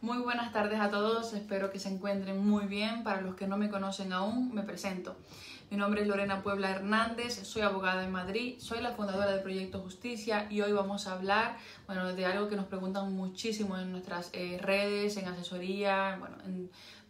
Muy buenas tardes a todos, espero que se encuentren muy bien. Para los que no me conocen aún, me presento. Mi nombre es Lorena Puebla Hernández, soy abogada en Madrid, soy la fundadora del Proyecto Justicia y hoy vamos a hablar de algo que nos preguntan muchísimo en nuestras redes, en asesoría,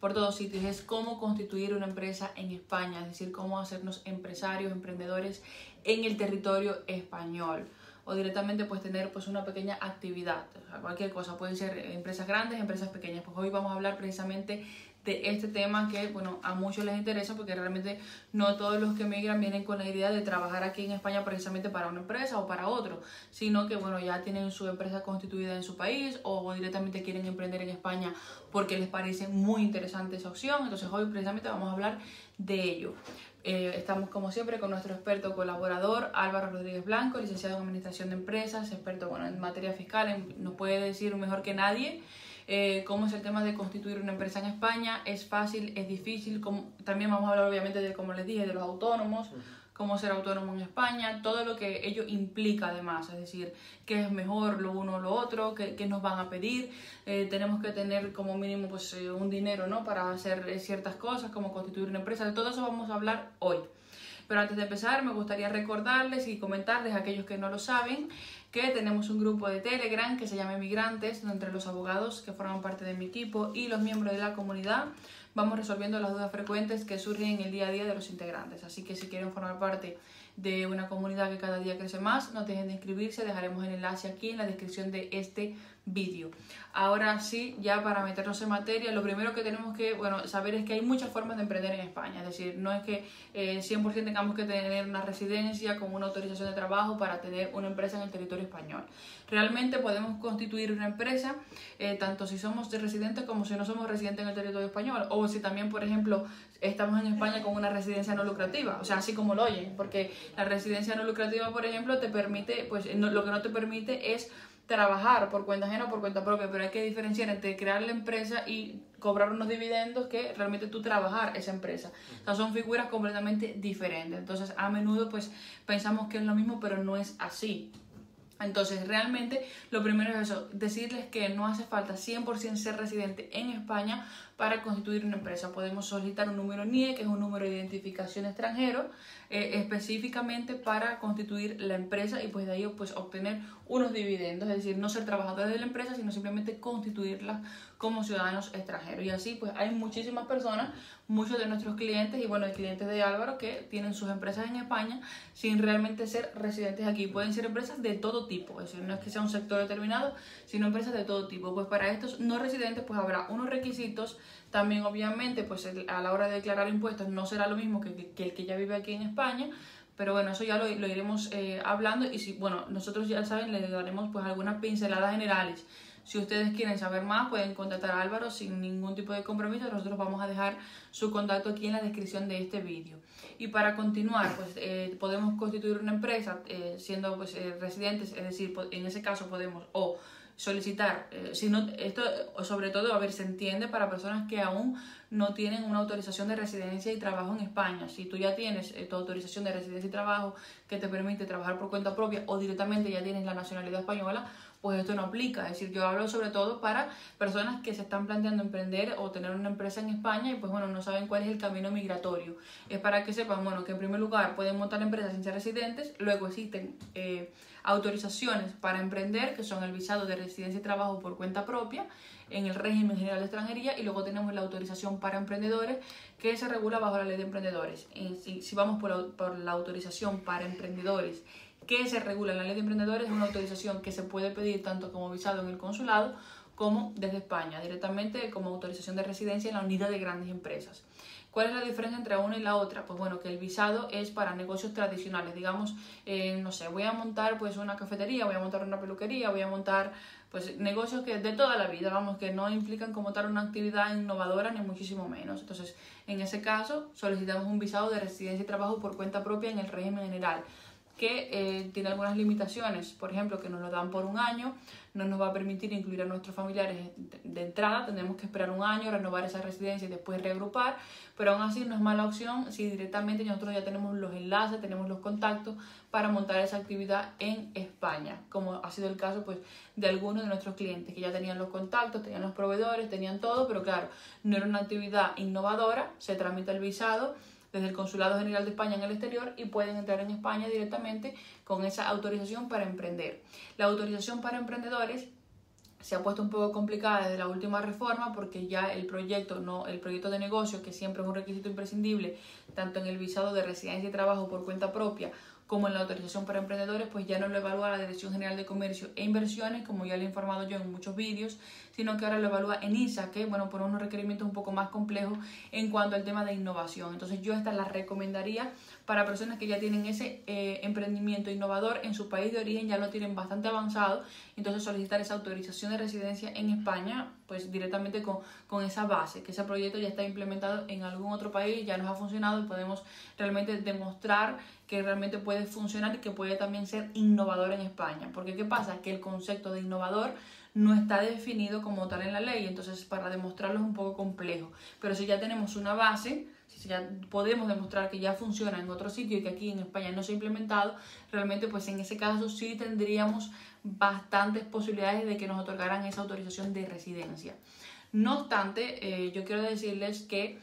por todos sitios, es cómo constituir una empresa en España, es decir, cómo hacernos empresarios, emprendedores en el territorio español. O directamente tener una pequeña actividad, o sea, cualquier cosa, pueden ser empresas grandes, empresas pequeñas. Pues hoy vamos a hablar precisamente de este tema que a muchos les interesa, porque realmente no todos los que emigran vienen con la idea de trabajar aquí en España precisamente para una empresa o para otro, sino que ya tienen su empresa constituida en su país o directamente quieren emprender en España porque les parece muy interesante esa opción. Entonces hoy precisamente vamos a hablar de ello. Estamos como siempre con nuestro experto colaborador Álvaro Rodríguez Blanco, licenciado en Administración de Empresas, experto en materia fiscal, nos puede decir mejor que nadie cómo es el tema de constituir una empresa en España. Es fácil, es difícil, también vamos a hablar obviamente de, como les dije, de los autónomos, cómo ser autónomo en España, todo lo que ello implica además, es decir, qué es mejor lo uno o lo otro, qué nos van a pedir. Tenemos que tener como mínimo un dinero, ¿no?, para hacer ciertas cosas como constituir una empresa. De todo eso vamos a hablar hoy. Pero antes de empezar me gustaría recordarles y comentarles a aquellos que no lo saben que tenemos un grupo de Telegram que se llama Emigrantes, donde entre los abogados que forman parte de mi equipo y los miembros de la comunidad vamos resolviendo las dudas frecuentes que surgen en el día a día de los integrantes. Así que si quieren formar parte de una comunidad que cada día crece más, no dejen de inscribirse, dejaremos el enlace aquí en la descripción de este vídeo. Ahora sí, ya para meternos en materia, lo primero que tenemos que saber es que hay muchas formas de emprender en España, es decir, no es que 100% tengamos que tener una residencia con una autorización de trabajo para tener una empresa en el territorio español. Realmente podemos constituir una empresa tanto si somos residentes como si no somos residentes en el territorio español, o si también, por ejemplo, estamos en España con una residencia no lucrativa, o sea, así como lo oyen, porque la residencia no lucrativa, por ejemplo, te permite, lo que no te permite es trabajar por cuenta ajena o por cuenta propia, pero hay que diferenciar entre crear la empresa y cobrar unos dividendos que realmente tú trabajar esa empresa. O sea, son figuras completamente diferentes. Entonces, a menudo pensamos que es lo mismo, pero no es así. Entonces, realmente, lo primero es eso, decirles que no hace falta 100% ser residente en España para constituir una empresa. Podemos solicitar un número NIE, que es un número de identificación extranjero, específicamente para constituir la empresa y de ahí obtener unos dividendos, es decir, no ser trabajadores de la empresa, sino simplemente constituirla como ciudadanos extranjeros. Y así hay muchísimas personas, muchos de nuestros clientes y clientes de Álvaro que tienen sus empresas en España sin realmente ser residentes aquí. Pueden ser empresas de todo tipo, es decir, no es que sea un sector determinado, sino empresas de todo tipo. Para estos no residentes habrá unos requisitos. También obviamente a la hora de declarar impuestos no será lo mismo que el que ya vive aquí en España, pero eso ya lo iremos hablando. Y si nosotros ya saben, les daremos algunas pinceladas generales. Si ustedes quieren saber más, pueden contactar a Álvaro sin ningún tipo de compromiso. Nosotros vamos a dejar su contacto aquí en la descripción de este vídeo. Y para continuar, podemos constituir una empresa siendo residentes, es decir, en ese caso podemos solicitar, esto sobre todo, se entiende para personas que aún no tienen una autorización de residencia y trabajo en España. Si tú ya tienes tu autorización de residencia y trabajo que te permite trabajar por cuenta propia o directamente ya tienes la nacionalidad española, esto no aplica. Es decir, yo hablo sobre todo para personas que se están planteando emprender o tener una empresa en España y no saben cuál es el camino migratorio. Es para que sepan que en primer lugar pueden montar empresas sin ser residentes, luego existen autorizaciones para emprender, que son el visado de residencia y trabajo por cuenta propia en el régimen general de extranjería, y luego tenemos la autorización para emprendedores, que se regula bajo la ley de emprendedores. Si vamos por la autorización para emprendedores que se regula en la ley de emprendedores, es una autorización que se puede pedir tanto como visado en el consulado como desde España, directamente como autorización de residencia en la unidad de grandes empresas. ¿Cuál es la diferencia entre una y la otra? Que el visado es para negocios tradicionales, digamos, no sé, voy a montar una cafetería, voy a montar una peluquería, voy a montar negocios que de toda la vida, que no implican como tal una actividad innovadora ni muchísimo menos. Entonces, en ese caso, solicitamos un visado de residencia y trabajo por cuenta propia en el régimen general. que tiene algunas limitaciones, por ejemplo, que nos lo dan por un año, no nos va a permitir incluir a nuestros familiares de entrada, tendremos que esperar un año, renovar esa residencia y después reagrupar, pero aún así no es mala opción si directamente nosotros ya tenemos los enlaces, tenemos los contactos para montar esa actividad en España, como ha sido el caso pues de algunos de nuestros clientes que ya tenían los contactos, tenían los proveedores, tenían todo, pero claro, no era una actividad innovadora, se tramita el visado desde el Consulado General de España en el exterior y pueden entrar en España directamente con esa autorización para emprender. La autorización para emprendedores se ha puesto un poco complicada desde la última reforma porque ya el proyecto de negocio, que siempre es un requisito imprescindible, tanto en el visado de residencia y trabajo por cuenta propia como en la autorización para emprendedores, pues ya no lo evalúa la Dirección General de Comercio e Inversiones, como ya le he informado yo en muchos vídeos, sino que ahora lo evalúa ENISA, que bueno, pone unos requerimientos un poco más complejos en cuanto al tema de innovación. Entonces yo esta la recomendaría para personas que ya tienen ese emprendimiento innovador en su país de origen, ya lo tienen bastante avanzado, entonces solicitar esa autorización de residencia en España, pues directamente con esa base, que ese proyecto ya está implementado en algún otro país, ya nos ha funcionado y podemos realmente demostrar que realmente puede funcionar y que puede también ser innovador en España. Porque ¿qué pasa? Que el concepto de innovador no está definido como tal en la ley, entonces para demostrarlo es un poco complejo. Pero si ya tenemos una base, si ya podemos demostrar que ya funciona en otro sitio y que aquí en España no se ha implementado, realmente pues en ese caso sí tendríamos bastantes posibilidades de que nos otorgaran esa autorización de residencia. No obstante, yo quiero decirles que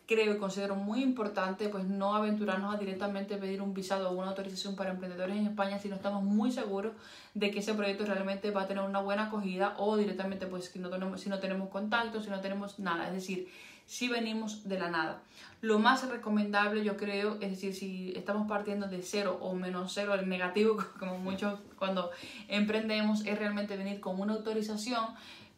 creo y considero muy importante pues no aventurarnos a directamente pedir un visado o una autorización para emprendedores en España si no estamos muy seguros de que ese proyecto realmente va a tener una buena acogida, o directamente pues si no tenemos contacto, si no tenemos nada, es decir, si venimos de la nada. Lo más recomendable, yo creo, es decir, si estamos partiendo de cero o menos cero, el negativo, como mucho cuando emprendemos, es realmente venir con una autorización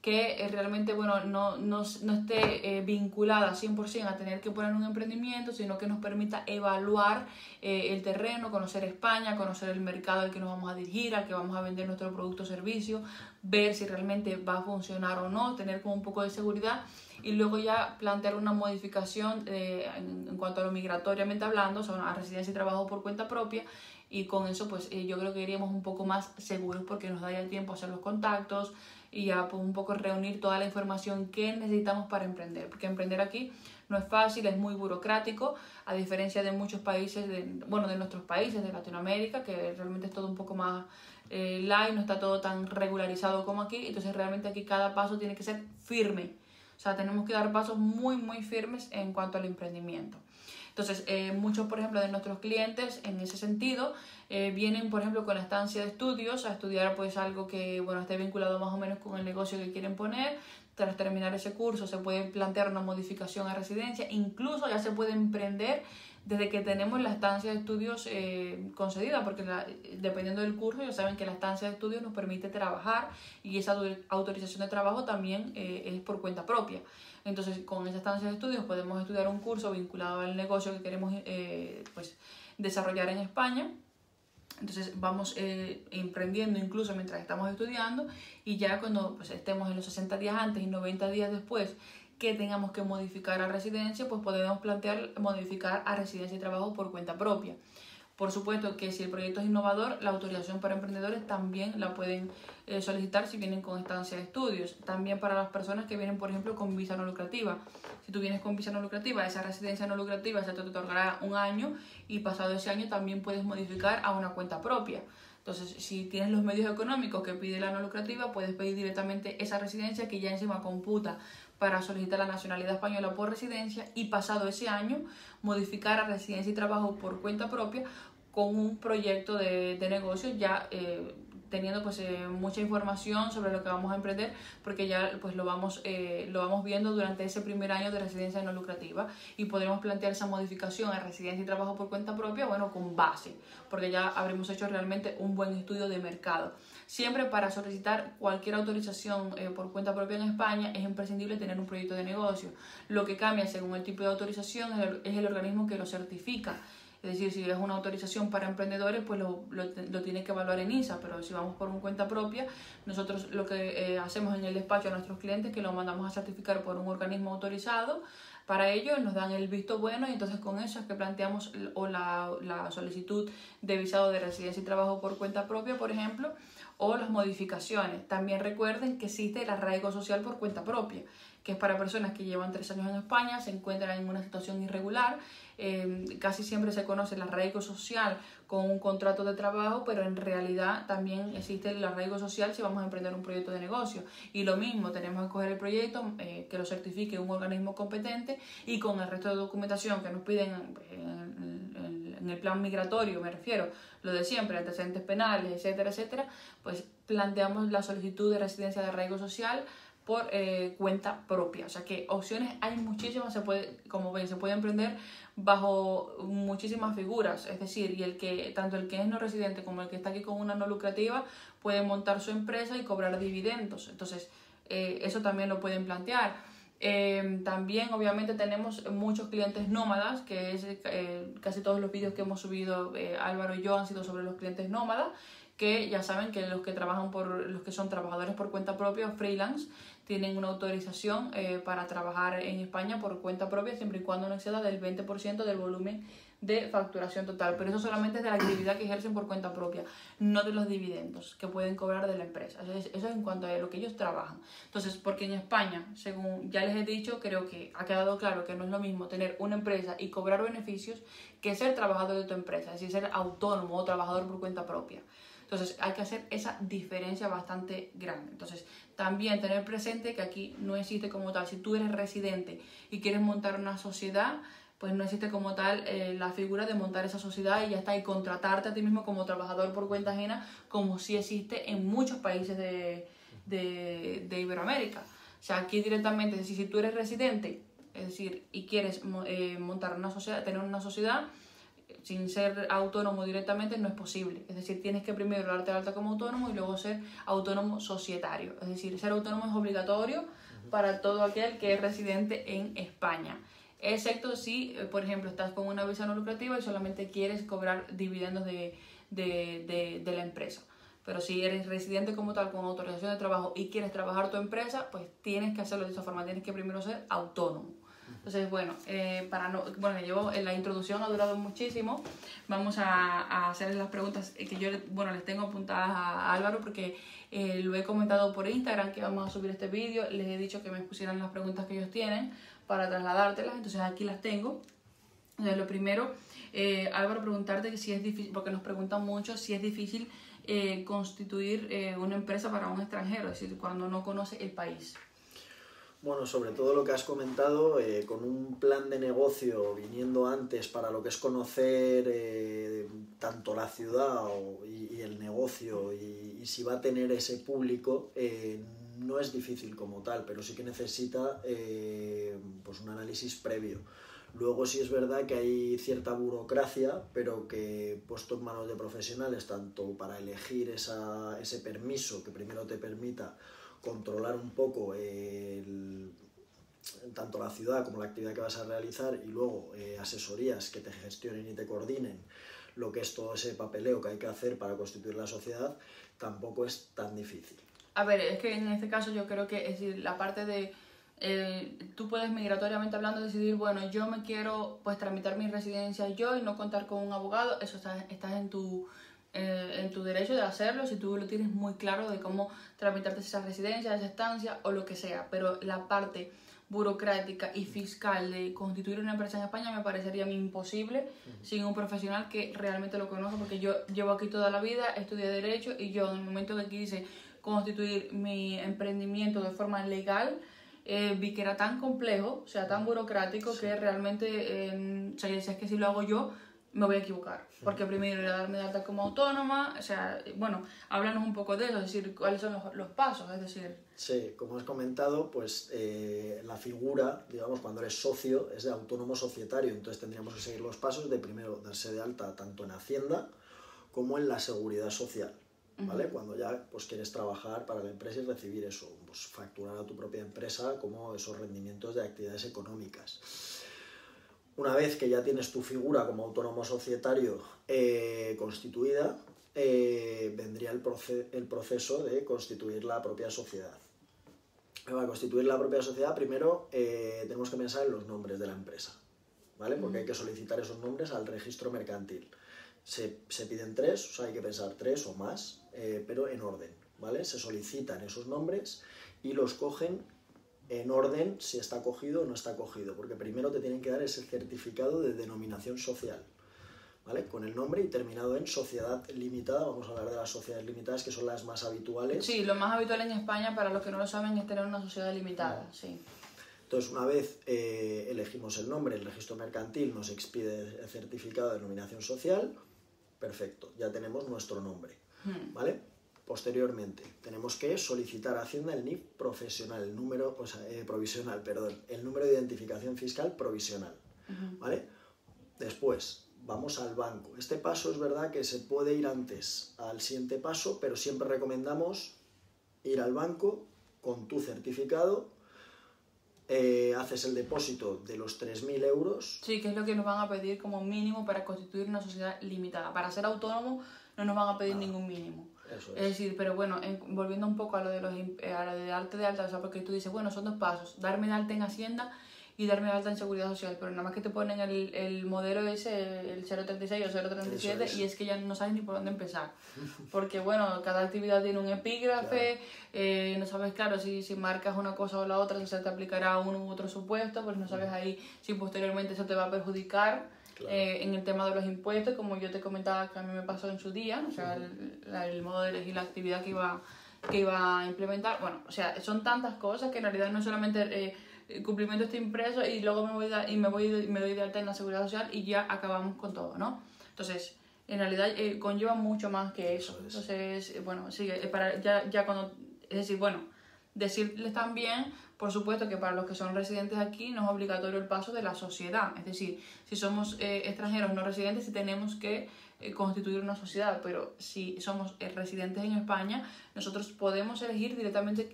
que realmente bueno, no esté vinculada 100% a tener que poner un emprendimiento, sino que nos permita evaluar el terreno, conocer España, conocer el mercado al que nos vamos a dirigir, al que vamos a vender nuestro producto o servicio, ver si realmente va a funcionar o no, tener como un poco de seguridad y luego ya plantear una modificación en cuanto a lo migratoriamente hablando, o sea, a residencia y trabajo por cuenta propia. Y con eso pues yo creo que iríamos un poco más seguros porque nos daría el tiempo a hacer los contactos y ya pues un poco reunir toda la información que necesitamos para emprender. Porque emprender aquí no es fácil, es muy burocrático, a diferencia de muchos países, de nuestros países de Latinoamérica, que realmente es todo un poco más light, no está todo tan regularizado como aquí. Entonces realmente aquí cada paso tiene que ser firme. O sea, tenemos que dar pasos muy, muy firmes en cuanto al emprendimiento. Entonces, muchos, por ejemplo, de nuestros clientes en ese sentido vienen, por ejemplo, con la estancia de estudios a estudiar pues algo que, bueno, esté vinculado más o menos con el negocio que quieren poner. Tras terminar ese curso se puede plantear una modificación a residencia, incluso ya se puede emprender desde que tenemos la estancia de estudios concedida, porque dependiendo del curso ya saben que la estancia de estudios nos permite trabajar y esa autorización de trabajo también es por cuenta propia. Entonces con esa estancia de estudios podemos estudiar un curso vinculado al negocio que queremos pues, desarrollar en España. Entonces vamos emprendiendo incluso mientras estamos estudiando, y ya cuando pues, estemos en los 60 días antes y 90 días después que tengamos que modificar a residencia, pues podemos plantear modificar a residencia y trabajo por cuenta propia. Por supuesto que si el proyecto es innovador, la autorización para emprendedores también la pueden solicitar si vienen con estancia de estudios. También para las personas que vienen, por ejemplo, con visa no lucrativa. Si tú vienes con visa no lucrativa, esa residencia no lucrativa se te otorgará un año, y pasado ese año también puedes modificar a una cuenta propia. Entonces, si tienes los medios económicos que pide la no lucrativa, puedes pedir directamente esa residencia que ya encima computa para solicitar la nacionalidad española por residencia, y pasado ese año modificar a residencia y trabajo por cuenta propia con un proyecto de negocio ya teniendo pues mucha información sobre lo que vamos a emprender, porque ya pues lo vamos viendo durante ese primer año de residencia no lucrativa, y podremos plantear esa modificación a residencia y trabajo por cuenta propia, bueno, con base, porque ya habremos hecho realmente un buen estudio de mercado. Siempre para solicitar cualquier autorización por cuenta propia en España es imprescindible tener un proyecto de negocio. Lo que cambia según el tipo de autorización es el organismo que lo certifica. Es decir, si es una autorización para emprendedores, pues lo tiene que evaluar en INSA, pero si vamos por una cuenta propia, nosotros lo que hacemos en el despacho a nuestros clientes es que lo mandamos a certificar por un organismo autorizado. Para ello nos dan el visto bueno y entonces con eso es que planteamos la solicitud de visado de residencia y trabajo por cuenta propia, por ejemplo, o las modificaciones. También recuerden que existe el arraigo social por cuenta propia, que es para personas que llevan 3 años en España, se encuentran en una situación irregular. Casi siempre se conoce el arraigo social con un contrato de trabajo, pero en realidad también existe el arraigo social si vamos a emprender un proyecto de negocio. Y lo mismo, tenemos que coger el proyecto, que lo certifique un organismo competente y con el resto de documentación que nos piden en el plan migratorio, me refiero, lo de siempre, antecedentes penales, etcétera, etcétera, pues planteamos la solicitud de residencia de arraigo social por cuenta propia. O sea que opciones hay muchísimas, como ven, se puede emprender bajo muchísimas figuras, es decir, y tanto el que es no residente como el que está aquí con una no lucrativa puede montar su empresa y cobrar dividendos. Entonces, eso también lo pueden plantear. También obviamente tenemos muchos clientes nómadas, que es casi todos los vídeos que hemos subido Álvaro y yo han sido sobre los clientes nómadas, que ya saben que los que son trabajadores por cuenta propia o freelance tienen una autorización para trabajar en España por cuenta propia siempre y cuando no exceda del 20% del volumen de facturación total, pero eso solamente es de la actividad que ejercen por cuenta propia, no de los dividendos que pueden cobrar de la empresa. Eso es en cuanto a lo que ellos trabajan. Entonces, porque en España, según ya les he dicho, creo que ha quedado claro que no es lo mismo tener una empresa y cobrar beneficios que ser trabajador de tu empresa, es decir, ser autónomo o trabajador por cuenta propia. Entonces hay que hacer esa diferencia bastante grande. Entonces también tener presente que aquí no existe como tal, si tú eres residente y quieres montar una sociedad, pues no existe como tal la figura de montar esa sociedad y ya está, y contratarte a ti mismo como trabajador por cuenta ajena, como sí existe en muchos países de Iberoamérica. O sea, aquí directamente, es decir, si tú eres residente, es decir, y quieres montar una sociedad, tener una sociedad, sin ser autónomo directamente no es posible. Es decir, tienes que primero darte de alta como autónomo y luego ser autónomo societario. Es decir, ser autónomo es obligatorio para todo aquel que es residente en España. Excepto si, por ejemplo, estás con una visa no lucrativa y solamente quieres cobrar dividendos de la empresa. Pero si eres residente como tal, con autorización de trabajo y quieres trabajar tu empresa, pues tienes que hacerlo de esa forma. Tienes que primero ser autónomo. Entonces, bueno, la introducción ha durado muchísimo. Vamos a hacer las preguntas que yo les tengo apuntadas a Álvaro porque lo he comentado por Instagram que vamos a subir este vídeo. Les he dicho que me pusieran las preguntas que ellos tienen para trasladártelas. Entonces, aquí las tengo. Entonces, lo primero, Álvaro, preguntarte que si es difícil, porque nos preguntan mucho si es difícil constituir una empresa para un extranjero, es decir, cuando no conoce el país. Bueno, sobre todo lo que has comentado, con un plan de negocio viniendo antes para lo que es conocer tanto la ciudad y el negocio y si va a tener ese público, no es difícil como tal, pero sí que necesita pues un análisis previo. Luego sí es verdad que hay cierta burocracia, pero que puesto en manos de profesionales, tanto para elegir ese permiso que primero te permita controlar un poco tanto la ciudad como la actividad que vas a realizar y luego asesorías que te gestionen y te coordinen lo que es todo ese papeleo que hay que hacer para constituir la sociedad, tampoco es tan difícil. A ver, es que en este caso yo creo que es decir, la parte de tú puedes migratoriamente hablando decidir, bueno, yo me quiero pues tramitar mi residencia yo y no contar con un abogado, eso estás en tu derecho de hacerlo si tú lo tienes muy claro de cómo tramitarte esa residencia, esa estancia o lo que sea, pero la parte burocrática y fiscal de constituir una empresa en España me parecería imposible sin un profesional que realmente lo conozca, porque yo llevo aquí toda la vida, estudié Derecho y yo en el momento que quise constituir mi emprendimiento de forma legal vi que era tan complejo, o sea, tan burocrático que realmente, o sea, es que si lo hago yo me voy a equivocar, porque primero era darme de alta como autónoma, o sea, bueno, háblanos un poco de eso, es decir, cuáles son los pasos, es decir... Sí, como has comentado, pues la figura, digamos, cuando eres socio, es de autónomo societario, entonces tendríamos que seguir los pasos de primero darse de alta tanto en Hacienda como en la Seguridad Social, ¿vale? Cuando ya pues quieres trabajar para la empresa y recibir eso, pues facturar a tu propia empresa como esos rendimientos de actividades económicas. Una vez que ya tienes tu figura como autónomo societario constituida, vendría el proceso de constituir la propia sociedad. Para constituir la propia sociedad, primero tenemos que pensar en los nombres de la empresa, ¿vale? Porque hay que solicitar esos nombres al registro mercantil. Se piden 3, o sea, hay que pensar 3 o más, pero en orden, ¿vale? Se solicitan esos nombres y los cogen en orden si está cogido o no está cogido, porque primero te tienen que dar ese certificado de denominación social, ¿vale? Con el nombre y terminado en sociedad limitada. Vamos a hablar de las sociedades limitadas, que son las más habituales. Sí, lo más habitual en España, para los que no lo saben, es tener una sociedad limitada, sí. Entonces, una vez elegimos el nombre, el registro mercantil nos expide el certificado de denominación social, perfecto, ya tenemos nuestro nombre, ¿vale? Posteriormente, tenemos que solicitar a Hacienda el NIF profesional, provisional, perdón, el número de identificación fiscal provisional, ¿vale? Después, vamos al banco. Este paso es verdad que se puede ir antes al siguiente paso, pero siempre recomendamos ir al banco con tu certificado, haces el depósito de los 3.000 euros. Sí, que es lo que nos van a pedir como mínimo para constituir una sociedad limitada. Para ser autónomo no nos van a pedir ningún mínimo. Eso es decir, pero bueno, volviendo un poco a lo de darte de alta, o sea, porque tú dices, bueno, son 2 pasos, darme de alta en Hacienda y darme de alta en Seguridad Social, pero nada más que te ponen el modelo ese, el 036 o 037, y es que ya no sabes ni por dónde empezar. Porque bueno, cada actividad tiene un epígrafe, claro. No sabes, claro, si marcas una cosa o la otra, si se te aplicará uno u otro supuesto, pues no sabes ahí si posteriormente eso te va a perjudicar. Claro. En el tema de los impuestos, como yo te comentaba que a mí me pasó en su día, o sea, el modo de elegir la actividad que iba a implementar. Bueno, o sea, son tantas cosas que en realidad no solamente cumplimiento este impreso y luego me doy de alta en la Seguridad Social y ya acabamos con todo, ¿no? Entonces, en realidad conlleva mucho más que eso. Entonces, bueno, sí, ya cuando, es decir, bueno, decirles también, por supuesto, que para los que son residentes aquí no es obligatorio el paso de la sociedad. Es decir, si somos extranjeros no residentes, sí tenemos que constituir una sociedad, pero si somos residentes en España, nosotros podemos elegir directamente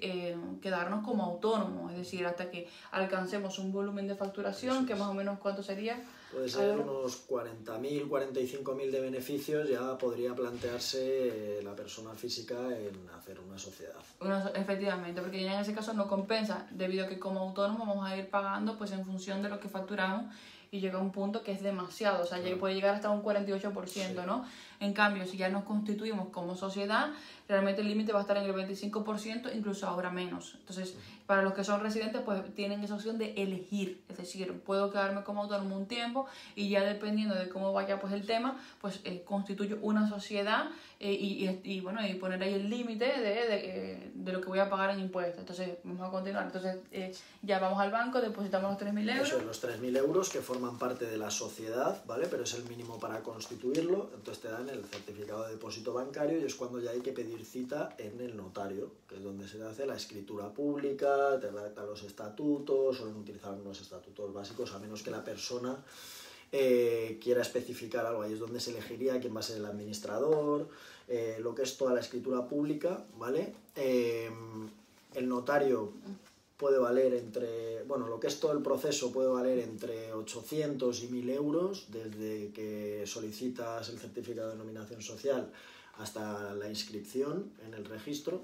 quedarnos como autónomos, es decir, hasta que alcancemos un volumen de facturación, que más o menos ¿cuánto sería? Puede ser unos 40.000, 45.000 de beneficios, ya podría plantearse la persona física en hacer una sociedad. Efectivamente, porque ya en ese caso no compensa, debido a que como autónomo vamos a ir pagando pues en función de lo que facturamos, y llega a un punto que es demasiado, o sea, claro, puede llegar hasta un 48%, sí, ¿no? En cambio, si ya nos constituimos como sociedad, realmente el límite va a estar en el 25%, incluso ahora menos. Entonces, para los que son residentes, pues tienen esa opción de elegir, es decir, puedo quedarme como autónomo un tiempo y ya dependiendo de cómo vaya pues el tema, pues constituyo una sociedad y bueno, y poner ahí el límite de lo que voy a pagar en impuestos. Entonces, vamos a continuar. Entonces, ya vamos al banco, depositamos los 3.000 euros. Eso es, los 3.000 euros que forman parte de la sociedad, ¿vale? Pero es el mínimo para constituirlo, entonces te dan el certificado de depósito bancario y es cuando ya hay que pedir cita en el notario, que es donde se hace la escritura pública, te redactan los estatutos, suelen utilizar unos estatutos básicos, a menos que la persona quiera especificar algo. Ahí es donde se elegiría quién va a ser el administrador, lo que es toda la escritura pública, ¿vale? El notario puede valer lo que es todo el proceso puede valer entre 800 y 1.000 euros, desde que solicitas el certificado de denominación social hasta la inscripción en el registro,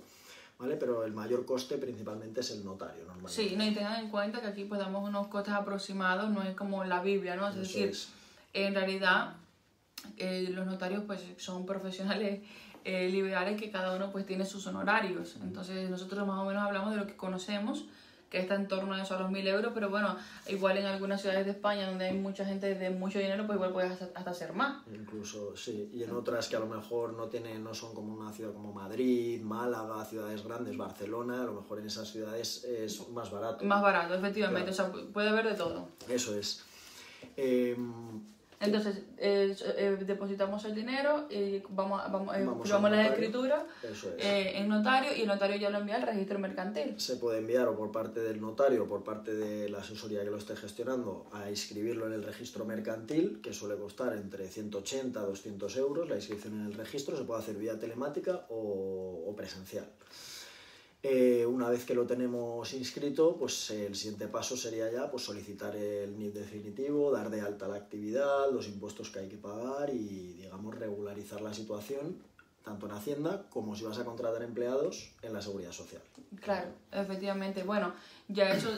¿vale? Pero el mayor coste principalmente es el notario, normalmente. Sí, no, y tengan en cuenta que aquí pues damos unos costes aproximados, no es como la Biblia, ¿no? Es decir, en realidad los notarios pues son profesionales liberales que cada uno pues tiene sus honorarios. Entonces nosotros más o menos hablamos de lo que conocemos, que está en torno a eso, a los 1.000 euros, pero bueno, igual en algunas ciudades de España donde hay mucha gente de mucho dinero, pues igual puedes hasta hacer más. Incluso, sí, y en otras que a lo mejor no son como una ciudad como Madrid, Málaga, ciudades grandes, Barcelona, a lo mejor en esas ciudades es más barato. Más barato, efectivamente, claro. O sea, puede haber de todo. Eso es. Entonces, depositamos el dinero y vamos las escrituras en notario, y el notario ya lo envía al registro mercantil. Se puede enviar o por parte del notario o por parte de la asesoría que lo esté gestionando a inscribirlo en el registro mercantil, que suele costar entre 180 a 200 euros la inscripción en el registro. Se puede hacer vía telemática o presencial. Una vez que lo tenemos inscrito, pues el siguiente paso sería ya pues, solicitar el NIF definitivo, dar de alta la actividad, los impuestos que hay que pagar y, digamos, regularizar la situación, tanto en Hacienda como si vas a contratar empleados en la Seguridad Social. Claro, efectivamente. Bueno, ya eso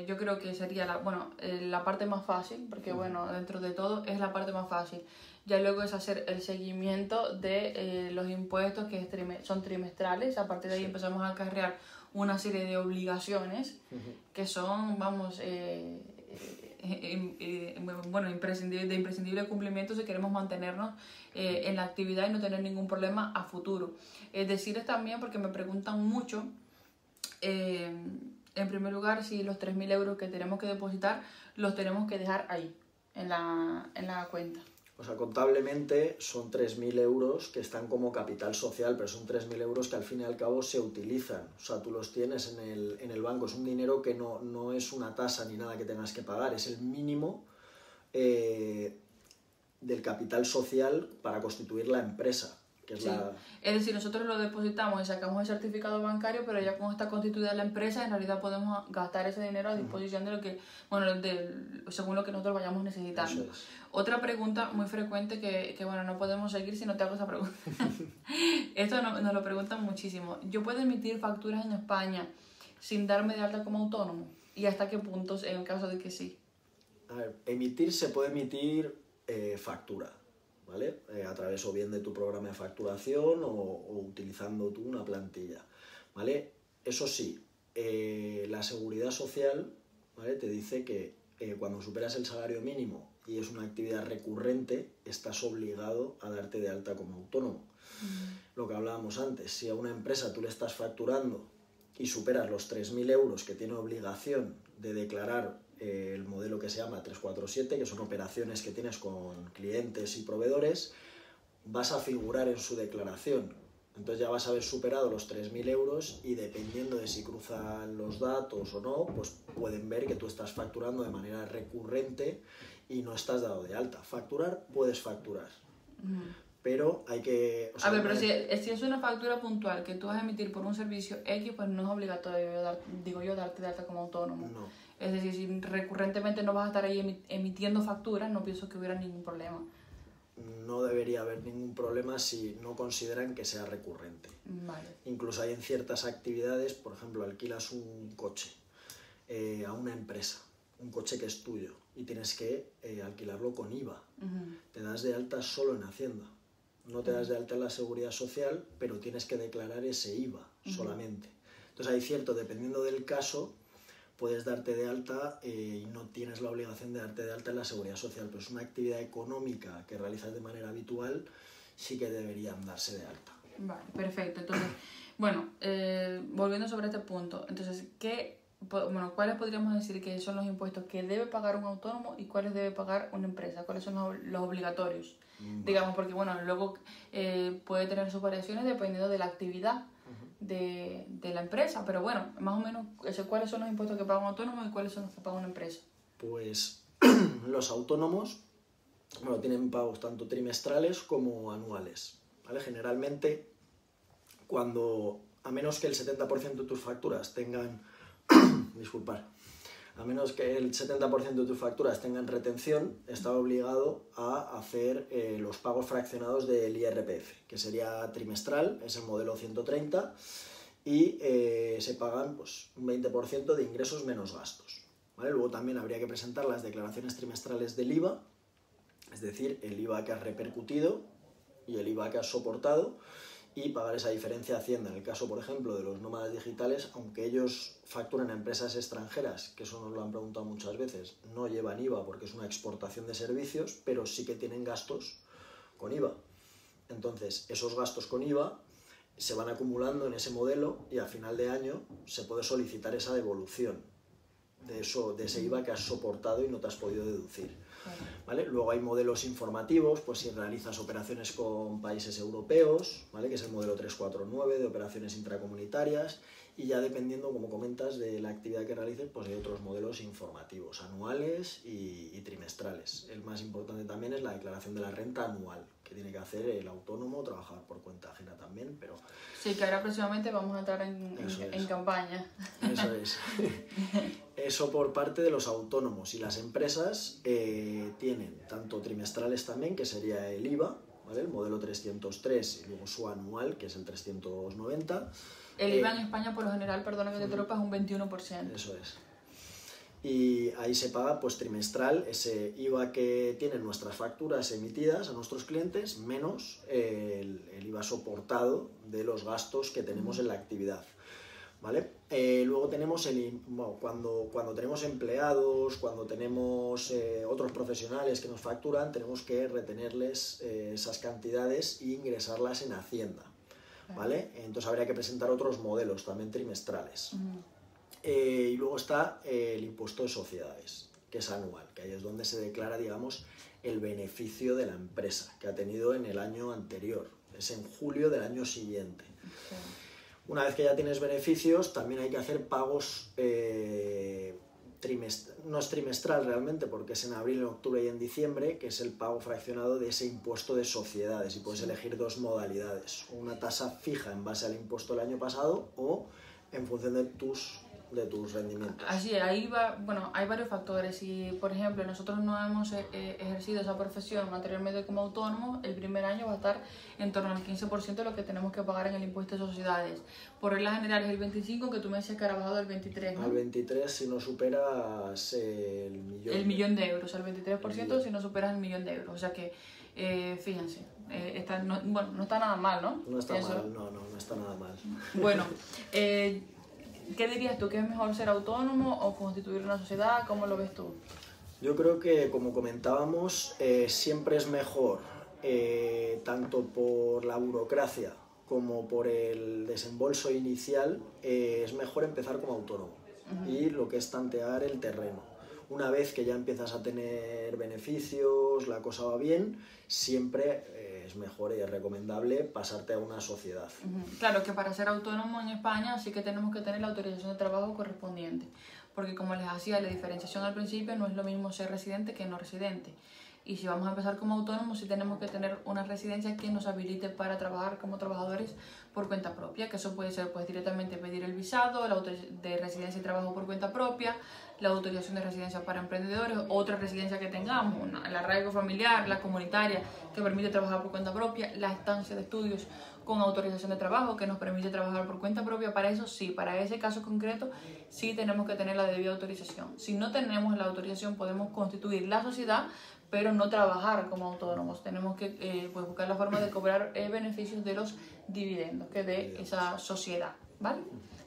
yo creo que sería la parte más fácil, porque bueno, dentro de todo es la parte más fácil. Ya luego es hacer el seguimiento de los impuestos que son trimestrales. A partir de ahí empezamos a acarrear una serie de obligaciones que son, vamos, de imprescindible cumplimiento si queremos mantenernos en la actividad y no tener ningún problema a futuro. Decirles también, porque me preguntan mucho, en primer lugar, si los 3.000 euros que tenemos que depositar los tenemos que dejar ahí, en la cuenta. O sea, contablemente son 3.000 euros que están como capital social, pero son 3.000 euros que al fin y al cabo se utilizan. O sea, tú los tienes en el banco. Es un dinero que no es una tasa ni nada que tengas que pagar. Es el mínimo del capital social para constituir la empresa. Que es, es decir, nosotros lo depositamos y sacamos el certificado bancario, pero ya como está constituida la empresa, en realidad podemos gastar ese dinero a disposición de lo que, según lo que nosotros vayamos necesitando. Eso es. Otra pregunta muy frecuente que no podemos seguir si no te hago esa pregunta. Esto nos lo preguntan muchísimo. ¿Yo puedo emitir facturas en España sin darme de alta como autónomo? ¿Y hasta qué puntos en caso de que sí? A ver, se puede emitir factura, ¿vale? A través o bien de tu programa de facturación o utilizando tú una plantilla, ¿vale? Eso sí, la Seguridad Social, ¿vale? Te dice que cuando superas el salario mínimo y es una actividad recurrente, estás obligado a darte de alta como autónomo. Lo que hablábamos antes, si a una empresa tú le estás facturando y superas los 3.000 euros que tiene obligación de declarar el modelo que se llama 347, que son operaciones que tienes con clientes y proveedores, vas a figurar en su declaración. Entonces ya vas a haber superado los 3.000 euros y dependiendo de si cruzan los datos o no, pues pueden ver que tú estás facturando de manera recurrente y no estás dado de alta. Facturar, puedes facturar. Pero hay que... O sea, a ver, pero si es una factura puntual que tú vas a emitir por un servicio X, pues no es obligatorio, darte de alta como autónomo. No. Es decir, si recurrentemente no vas a estar ahí emitiendo facturas, no pienso que hubiera ningún problema. No debería haber ningún problema si no consideran que sea recurrente. Vale. Incluso hay en ciertas actividades, por ejemplo, alquilas un coche a una empresa, un coche que es tuyo, y tienes que alquilarlo con IVA. Te das de alta solo en Hacienda. No te das de alta en la Seguridad Social, pero tienes que declarar ese IVA solamente. Entonces hay cierto, dependiendo del caso, puedes darte de alta y no tienes la obligación de darte de alta en la Seguridad Social, pero es una actividad económica que realizas de manera habitual, sí que deberían darse de alta. Vale, perfecto. Entonces, bueno, volviendo sobre este punto, entonces, ¿cuáles podríamos decir que son los impuestos que debe pagar un autónomo y cuáles debe pagar una empresa? ¿Cuáles son los obligatorios? Digamos, porque bueno, luego puede tener sus variaciones dependiendo de la actividad de la empresa, pero bueno, más o menos, ¿cuáles son los impuestos que paga un autónomo y cuáles son los que paga una empresa? Pues los autónomos tienen pagos tanto trimestrales como anuales, ¿vale? Generalmente, a menos que el 70% de tus facturas tengan a menos que el 70% de tus facturas tengan retención, está obligado a hacer los pagos fraccionados del IRPF, que sería trimestral, es el modelo 130, y se pagan pues, un 20% de ingresos menos gastos, ¿vale? Luego también habría que presentar las declaraciones trimestrales del IVA, es decir, el IVA que has repercutido y el IVA que has soportado, y pagar esa diferencia a Hacienda. En el caso, por ejemplo, de los nómadas digitales, aunque ellos facturan a empresas extranjeras, que eso nos lo han preguntado muchas veces, no llevan IVA porque es una exportación de servicios, pero sí que tienen gastos con IVA. Entonces, esos gastos con IVA se van acumulando en ese modelo y a final de año se puede solicitar esa devolución. de ese IVA que has soportado y no te has podido deducir. ¿Vale? Luego hay modelos informativos, pues si realizas operaciones con países europeos, ¿vale? Que es el modelo 349 de operaciones intracomunitarias, y ya dependiendo, como comentas, de la actividad que realices, pues hay otros modelos informativos, anuales y trimestrales. El más importante también es la declaración de la renta anual, que tiene que hacer el autónomo, trabajar por cuenta ajena también, pero... Sí, que ahora próximamente vamos a entrar en campaña. Eso es. Eso por parte de los autónomos, y las empresas tienen tanto trimestrales también, que sería el IVA, ¿vale? El modelo 303, y luego su anual, que es el 390. El IVA en España, por lo general, perdona que te interrumpa, es un 21%. Eso es. Y ahí se paga pues trimestral ese IVA que tienen nuestras facturas emitidas a nuestros clientes, menos el IVA soportado de los gastos que tenemos en la actividad. ¿Vale? Luego tenemos cuando tenemos empleados, cuando tenemos otros profesionales que nos facturan, tenemos que retenerles esas cantidades e ingresarlas en Hacienda, ¿vale? Entonces habría que presentar otros modelos también trimestrales. Y luego está el impuesto de sociedades, que es anual, que ahí es donde se declara, digamos, el beneficio de la empresa que ha tenido en el año anterior. Es en julio del año siguiente. Okay. Una vez que ya tienes beneficios, también hay que hacer pagos, no es trimestral realmente, porque es en abril, en octubre y en diciembre, que es el pago fraccionado de ese impuesto de sociedades, y puedes elegir dos modalidades: una tasa fija en base al impuesto del año pasado o en función de tus rendimientos. Así, ahí va, bueno, hay varios factores. Si, por ejemplo, nosotros no hemos ejercido esa profesión anteriormente como autónomos, el primer año va a estar en torno al 15% de lo que tenemos que pagar en el impuesto de sociedades. Por regla general es el 25%, que tú me decías que ahora ha bajado al 23%, ¿no? Al 23% si no superas el millón. El millón de euros, al 23% si no superas el millón de euros. O sea que, fíjense, no está nada mal, ¿no? No está mal, no está nada mal. Bueno, ¿qué dirías tú? ¿Que es mejor ser autónomo o constituir una sociedad? ¿Cómo lo ves tú? Yo creo que, como comentábamos, siempre es mejor, tanto por la burocracia como por el desembolso inicial, es mejor empezar como autónomo. Y lo que es tantear el terreno. Una vez que ya empiezas a tener beneficios, la cosa va bien, siempre es mejor y es recomendable pasarte a una sociedad. Claro que para ser autónomo en España sí que tenemos que tener la autorización de trabajo correspondiente, porque como les hacía la diferenciación al principio, no es lo mismo ser residente que no residente. Y si vamos a empezar como autónomos, sí tenemos que tener una residencia que nos habilite para trabajar como trabajadores por cuenta propia, que eso puede ser pues directamente pedir el visado, la autorización de residencia y trabajo por cuenta propia, la autorización de residencia para emprendedores, otra residencia que tengamos, el arraigo familiar, la comunitaria, que permite trabajar por cuenta propia, la estancia de estudios con autorización de trabajo, que nos permite trabajar por cuenta propia. Para eso sí, para ese caso concreto, sí tenemos que tener la debida autorización. Si no tenemos la autorización, podemos constituir la sociedad, pero no trabajar como autónomos. Tenemos que pues buscar la forma de cobrar beneficios de los dividendos que dé esa sociedad, ¿vale?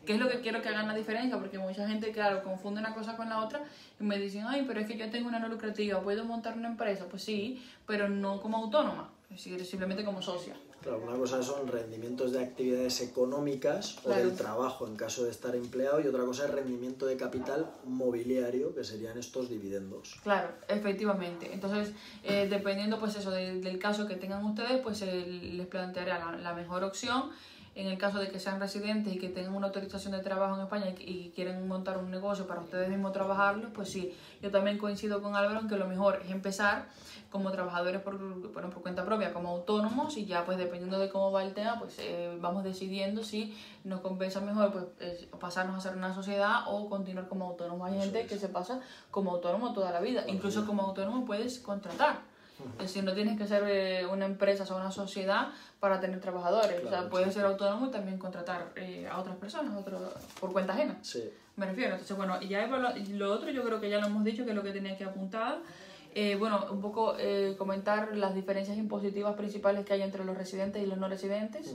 ¿Qué es lo que quiero que hagan la diferencia? Porque mucha gente, claro, confunde una cosa con la otra y me dicen, ay, pero es que yo tengo una no lucrativa, ¿puedo montar una empresa? Pues sí, pero no como autónoma, es decir, simplemente como socia. Claro, una cosa son rendimientos de actividades económicas o del trabajo en caso de estar empleado, y otra cosa es rendimiento de capital mobiliario, que serían estos dividendos. Claro, efectivamente. Entonces, dependiendo pues eso del caso que tengan ustedes, pues les plantearé la mejor opción. En el caso de que sean residentes y que tengan una autorización de trabajo en España y quieren montar un negocio para ustedes mismos trabajarlo, pues sí, yo también coincido con Álvaro en que lo mejor es empezar como trabajadores por cuenta propia, como autónomos, y ya pues dependiendo de cómo va el tema, pues vamos decidiendo si nos compensa mejor pues pasarnos a hacer una sociedad o continuar como autónomo. Hay gente que se pasa como autónomo toda la vida, incluso como autónomo puedes contratar. Es decir, no tienes que ser una empresa o una sociedad para tener trabajadores. Claro, o sea, puedes ser autónomo y también contratar a otras personas por cuenta ajena. Sí. Me refiero. Entonces, bueno, y ya lo otro yo creo que ya lo hemos dicho, que es lo que tenía que apuntar. Bueno, un poco comentar las diferencias impositivas principales que hay entre los residentes y los no residentes.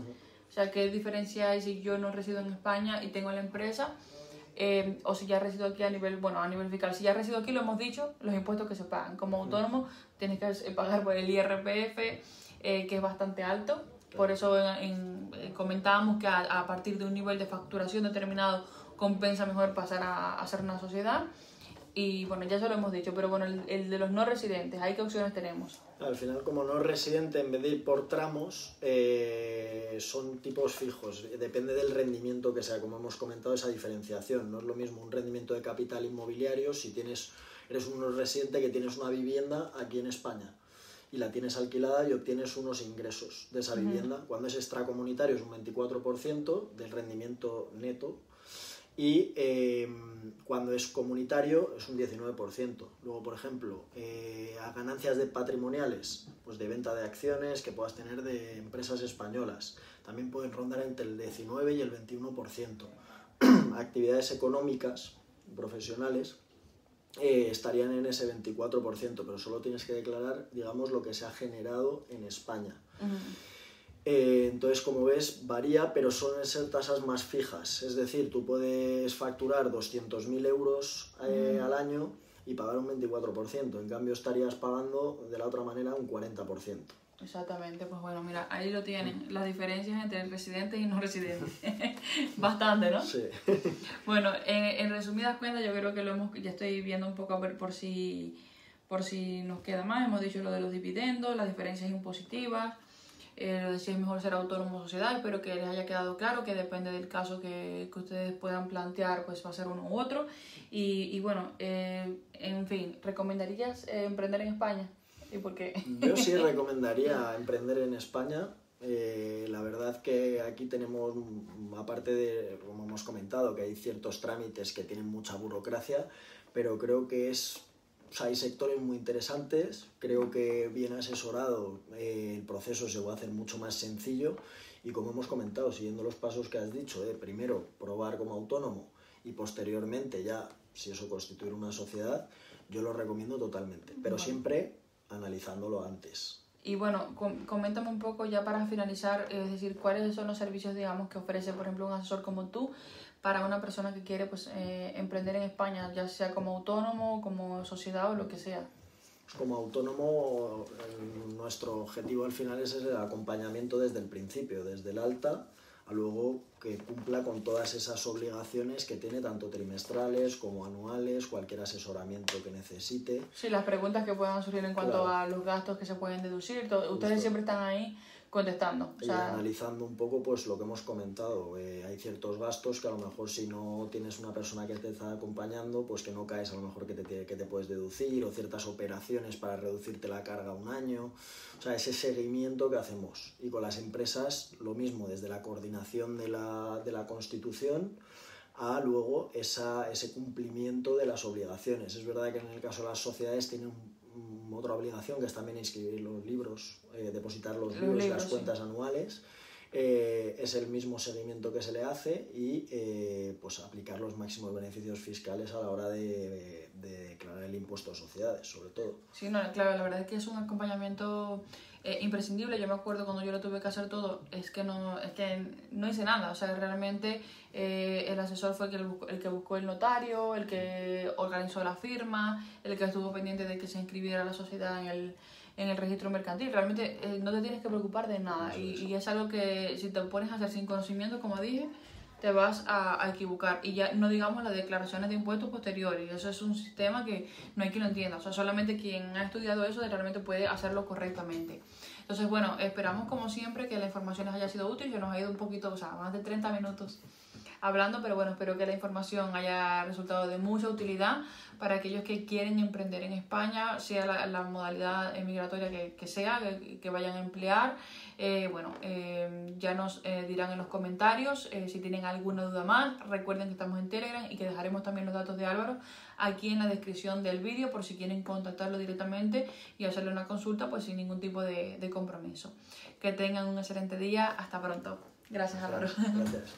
O sea, qué diferencia hay si yo no resido en España y tengo la empresa, o si ya resido aquí a nivel fiscal. Si ya resido aquí, lo hemos dicho, los impuestos que se pagan. Como autónomo tienes que pagar por el IRPF, que es bastante alto. Por eso comentábamos que a partir de un nivel de facturación determinado compensa mejor pasar a ser una sociedad. Y bueno, ya se lo hemos dicho, pero bueno, el de los no residentes, ¿ahí qué opciones tenemos? Al final, como no residente, en vez de ir por tramos, son tipos fijos. Depende del rendimiento que sea, como hemos comentado, esa diferenciación. No es lo mismo un rendimiento de capital inmobiliario si eres un no residente que tienes una vivienda aquí en España y la tienes alquilada y obtienes unos ingresos de esa vivienda. Cuando es extracomunitario es un 24% del rendimiento neto. Y cuando es comunitario es un 19%. Luego, por ejemplo, a ganancias de patrimoniales, pues de venta de acciones que puedas tener de empresas españolas, también pueden rondar entre el 19 y el 21%. Actividades económicas, profesionales, estarían en ese 24%, pero solo tienes que declarar, digamos, lo que se ha generado en España. Entonces, como ves, varía, pero suelen ser tasas más fijas. Es decir, tú puedes facturar 200.000 euros al año y pagar un 24%. En cambio, estarías pagando de la otra manera un 40%. Exactamente, pues bueno, mira, ahí lo tienen, las diferencias entre residentes y no residentes. Bastante, ¿no? Sí. Bueno, en resumidas cuentas, yo creo que ya estoy viendo un poco a ver por si nos queda más. Hemos dicho lo de los dividendos, las diferencias impositivas. Lo de si es mejor ser autónomo o sociedad, espero que les haya quedado claro que depende del caso que ustedes puedan plantear, pues va a ser uno u otro. Y bueno, en fin, ¿recomendarías emprender en España? ¿Y por qué? Yo sí recomendaría emprender en España. La verdad que aquí tenemos, aparte de, como hemos comentado, que hay ciertos trámites que tienen mucha burocracia, pero creo que hay sectores muy interesantes. Creo que bien asesorado el proceso se va a hacer mucho más sencillo y, como hemos comentado, siguiendo los pasos que has dicho, primero probar como autónomo y posteriormente ya, si eso constituir una sociedad, yo lo recomiendo totalmente, pero siempre analizándolo antes. Y bueno, coméntame un poco ya para finalizar, es decir, cuáles son los servicios, digamos, que ofrece, por ejemplo, un asesor como tú para una persona que quiere pues emprender en España, ya sea como autónomo, como sociedad o lo que sea. Como autónomo, nuestro objetivo al final es el acompañamiento desde el principio, desde el alta, a luego que cumpla con todas esas obligaciones que tiene, tanto trimestrales como anuales, cualquier asesoramiento que necesite. Sí, las preguntas que puedan surgir en cuanto a los gastos que se pueden deducir, ustedes siempre están ahí contestando. Y analizando un poco pues lo que hemos comentado. Hay ciertos gastos que a lo mejor, si no tienes una persona que te está acompañando, pues que no caes a lo mejor que te puedes deducir, o ciertas operaciones para reducirte la carga un año. O sea, ese seguimiento que hacemos. Y con las empresas lo mismo, desde la coordinación de la Constitución a luego ese cumplimiento de las obligaciones. Es verdad que en el caso de las sociedades tienen otra obligación, que es también inscribir los libros, depositar los libros y las cuentas anuales. Es el mismo seguimiento que se le hace y pues aplicar los máximos beneficios fiscales a la hora de declarar el impuesto a sociedades, sobre todo. Sí, no, claro, la verdad es que es un acompañamiento imprescindible. Yo me acuerdo cuando yo lo tuve que hacer todo, es que no hice nada. O sea, realmente el asesor fue el que buscó el notario, el que organizó la firma, el que estuvo pendiente de que se inscribiera la sociedad en el registro mercantil. Realmente no te tienes que preocupar de nada. Y es algo que, si te pones a hacer sin conocimiento, como dije, te vas a equivocar. Y ya no digamos las declaraciones de impuestos posteriores. Eso es un sistema que no hay quien lo entienda. O sea, solamente quien ha estudiado eso realmente puede hacerlo correctamente. Entonces, bueno, esperamos como siempre que la información les haya sido útil. Se nos ha ido un poquito, o sea, más de 30 minutos hablando, pero bueno, espero que la información haya resultado de mucha utilidad para aquellos que quieren emprender en España, sea la modalidad migratoria que sea, que vayan a emplear. Ya nos dirán en los comentarios si tienen alguna duda más. Recuerden que estamos en Telegram y que dejaremos también los datos de Álvaro aquí en la descripción del vídeo por si quieren contactarlo directamente y hacerle una consulta pues sin ningún tipo de compromiso. Que tengan un excelente día. Hasta pronto. Gracias, Álvaro. Gracias.